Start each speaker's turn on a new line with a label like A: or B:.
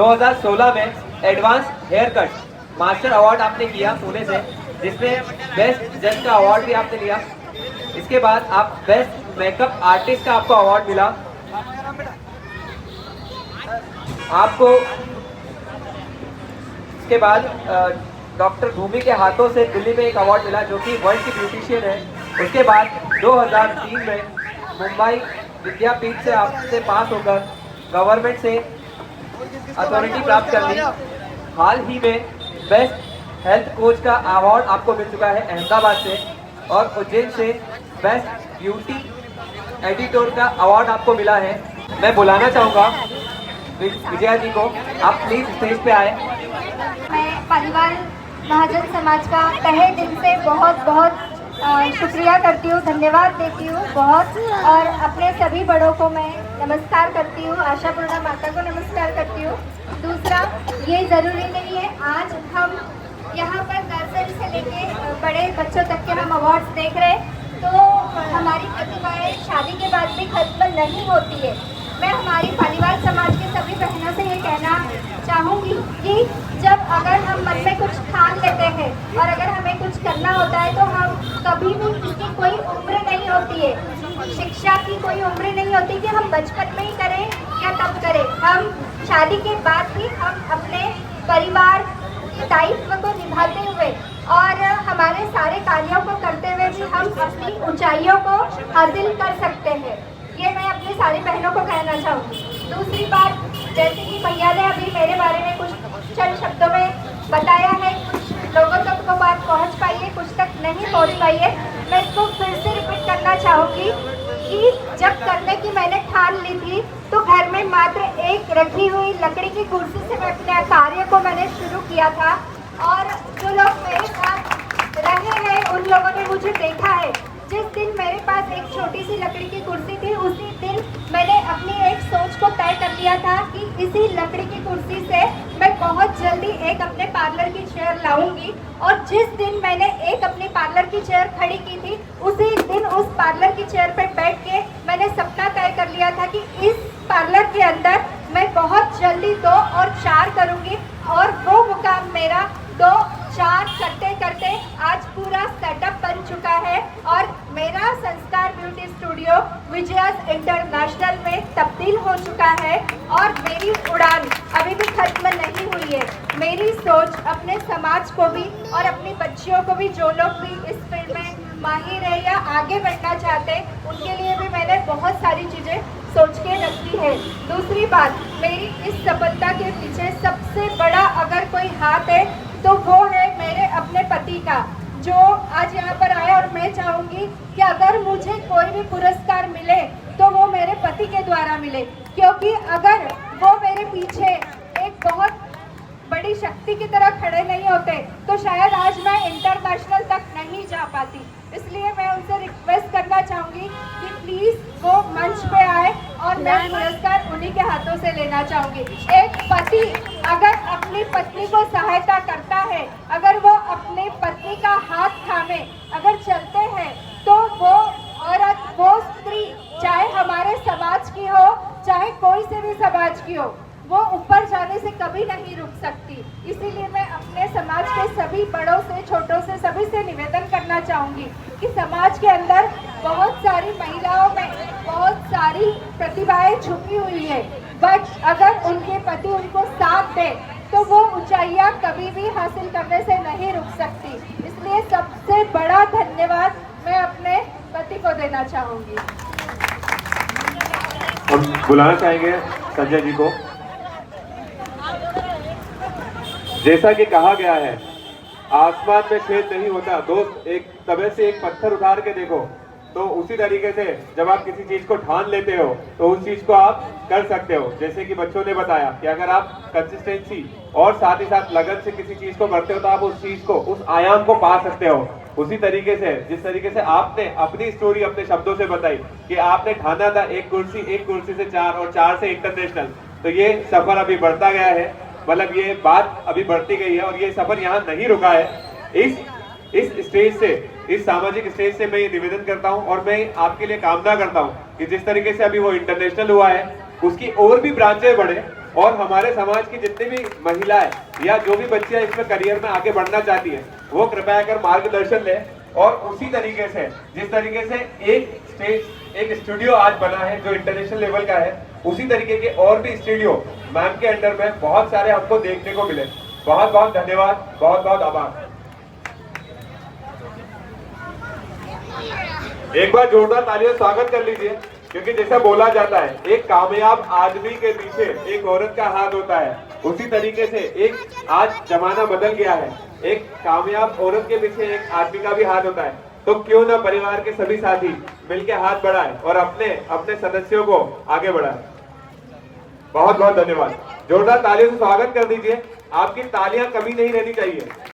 A: 2016 में advance hair cut master award आपने किया पुणे से, जिसमें बेस्ट जज का अवार्ड भी आपने लिया। इसके बाद आप बेस्ट मेकअप आर्टिस्ट का आपको अवार्ड मिला। आपको इसके बाद डॉक्टर भूमि के हाथों से दिल्ली में एक अवार्ड मिला जो कि वर्ल्ड की ब्यूटिशियन है। उसके बाद 2003 में मुंबई विद्यापीठ से आपसे पास होकर गवर्नमेंट से अथॉरिटी प्राप्त कर ली। हाल ही में बेस्ट हेल्थ कोच का अवार्ड आपको मिल चुका है अहमदाबाद से, और उज्जैन से बेस्ट ब्यूटी एडिटर का अवार्ड आपको मिला है। मैं बुलाना चाहूँगा विजया जी को, आप प्लीज स्टेज पे आए।
B: मैं पालीवाल महाजन समाज का तहे दिल से बहुत बहुत शुक्रिया करती हूँ, धन्यवाद देती हूँ बहुत, और अपने सभी बड़ों को मैं नमस्कार करती हूँ, आशापूर्णा माता को नमस्कार करती हूँ। दूसरा, ये ज़रूरी नहीं है आज हम यहाँ पर नर्सरी से लेके बड़े बच्चों तक के हम अवार्ड्स देख रहे हैं, तो हमारी प्रतिभाएं शादी के बाद भी खत्म नहीं होती है। मैं हमारी पालीवाल समाज के सभी बहनों से ये कहना चाहूँगी कि जब अगर हम मन में कुछ ठान लेते हैं और अगर हमें कुछ करना होता है तो हम कभी भी, इसकी कोई उम्र नहीं होती है, शिक्षा की कोई उम्र नहीं होती कि हम बचपन में ही करें या तब करें। हम शादी के बाद भी हम अपने परिवार के दायित्व को निभाते हुए और हमारे सारे कार्यों को करते हुए भी हम अपनी ऊंचाइयों को हासिल कर सकते हैं। ये मैं अपनी सारी बहनों को कहना चाहूँगी। दूसरी बात, जैसे कि भैया ने अभी मेरे बारे में कुछ चंद शब्दों में बताया है, कुछ लोगों तक तो बात पहुँच पाई है, कुछ तक नहीं पहुँच पाई है। मैं इसको फिर से रिपीट करना चाहूँगी कि जब करने की मैंने ठान ली थी तो घर में मात्र एक रखी हुई लकड़ी की कुर्सी से मैं अपने कार्य को मैंने शुरू किया था, और जो लोग मेरे साथ रहे हैं उन लोगों ने मुझे देखा है। जिस दिन मेरे पास एक छोटी सी लकड़ी की कुर्सी थी, उसी दिन मैंने अपनी एक सोच को तय कर लिया था कि इसी लकड़ी की कुर्सी से मैं बहुत जल्दी एक अपने पार्लर की चेयर लाऊंगी। और जिस दिन मैंने एक अपनी पार्लर की चेयर खड़ी की थी, उसी दिन उस पार्लर की चेयर पर बैठ के मैंने सपना तय कर लिया था कि इस पार्लर के अंदर मैं बहुत जल्दी 2 और 4 करूंगी, और वो मुकाम मेरा 2 4 करते करते आज पूरा सेटअप बन चुका है और मेरा संस्कार ब्यूटी स्टूडियो विजयास इंटरनेशनल में तब्दील हो चुका है। और मेरी उड़ान अभी भी खत्म नहीं हुई है। मेरी सोच अपने समाज को भी और अपनी बच्चियों को भी, जो लोग भी इस फील्ड में माहिर है या आगे बढ़ना चाहते हैं, उनके लिए भी मैंने बहुत सारी चीज़ें सोच के रखी है। दूसरी बात, मेरी इस सफलता के पीछे सबसे बड़ा अगर कोई हाथ है तो वो है मेरे अपने पति का, जो आज यहाँ पर आया। और मैं चाहूँगी कि अगर मुझे कोई भी पुरस्कार मिले तो वो मेरे पति के द्वारा मिले, क्योंकि अगर वो मेरे पीछे एक बहुत बड़ी शक्ति की तरह खड़े नहीं होते तो शायद आज मैं इंटरनेशनल तक नहीं जा पाती। इसलिए मैं उनसे रिक्वेस्ट करना चाहूँगी कि प्लीज़ वो मंच पे आए और मैं पुरस्कार उन्हीं के हाथों से लेना चाहूँगी। एक पति अगर अपनी पत्नी को सहायता करता है, अगर वो अपनी पत्नी का हाथ थामे अगर चलते हैं, तो वो औरत, वो स्त्री, चाहे हमारे समाज की हो चाहे कोई से भी समाज की हो, वो ऊपर जाने से कभी नहीं रुक सकती। इसीलिए मैं अपने समाज के सभी बड़ों से, छोटों से, सभी से निवेदन करना चाहूँगी कि समाज के अंदर बहुत सारी महिलाओं में बहुत सारी प्रतिभाएं छुपी हुई है, बट अगर उनके पति उनको साथ दे तो वो ऊंचाइयां कभी भी हासिल करने से नहीं रुक सकती। इसलिए सबसे बड़ा धन्यवाद मैं अपने पति को देना चाहूँगी।
C: हम बुलाना चाहेंगे संजय जी को। जैसा कि कहा गया है, आसमान में छेद नहीं होता दोस्त, एक तवे से एक पत्थर उतार के देखो। तो उसी तरीके से जब आप किसी चीज को ठान लेते हो तो उस चीज को आप कर सकते हो। जैसे कि बच्चों ने बताया कि अगर आप कंसिस्टेंसी और साथ ही साथ लगन से किसी चीज को करते हो तो आप उस चीज को, उस आयाम को पा सकते हो। उसी तरीके से जिस तरीके से आपने अपनी स्टोरी अपने शब्दों से बताई कि आपने ठाना था एक कुर्सी से 4 और 4 से इंटरनेशनल, तो ये सफर अभी बढ़ता गया है, मतलब ये बात अभी बढ़ती गई है और ये सफर यहाँ नहीं रुका है। इस स्टेज से, इस सामाजिक स्टेज से मैं ये निवेदन करता हूँ और मैं आपके लिए कामना करता हूँ कि जिस तरीके से अभी वो इंटरनेशनल हुआ है, उसकी और भी ब्रांचें बढ़े और हमारे समाज की जितनी भी महिलाएं या जो भी बच्चियां इसमें करियर में आगे बढ़ना चाहती हैं वो कृपया कर मार्गदर्शन लें। और उसी तरीके से जिस तरीके से एक स्टूडियो आज बना है जो इंटरनेशनल लेवल का है, उसी तरीके के और भी स्टूडियो मैम के अंडर में बहुत सारे हमको देखने को मिले। बहुत बहुत धन्यवाद, बहुत बहुत आभार। एक बार जोरदार तालियों से स्वागत कर लीजिए, क्योंकि जैसा बोला जाता है एक कामयाब आदमी के पीछे एक औरत का हाथ होता है, उसी तरीके से एक आज जमाना बदल गया है, एक कामयाब औरत के पीछे एक आदमी का भी हाथ होता है। तो क्यों ना परिवार के सभी साथी मिलकर हाथ बढ़ाएं और अपने अपने सदस्यों को आगे बढ़ाएं। बहुत बहुत धन्यवाद। जोरदार तालियों से स्वागत कर दीजिए। आपकी तालियां कमी नहीं रहनी चाहिए।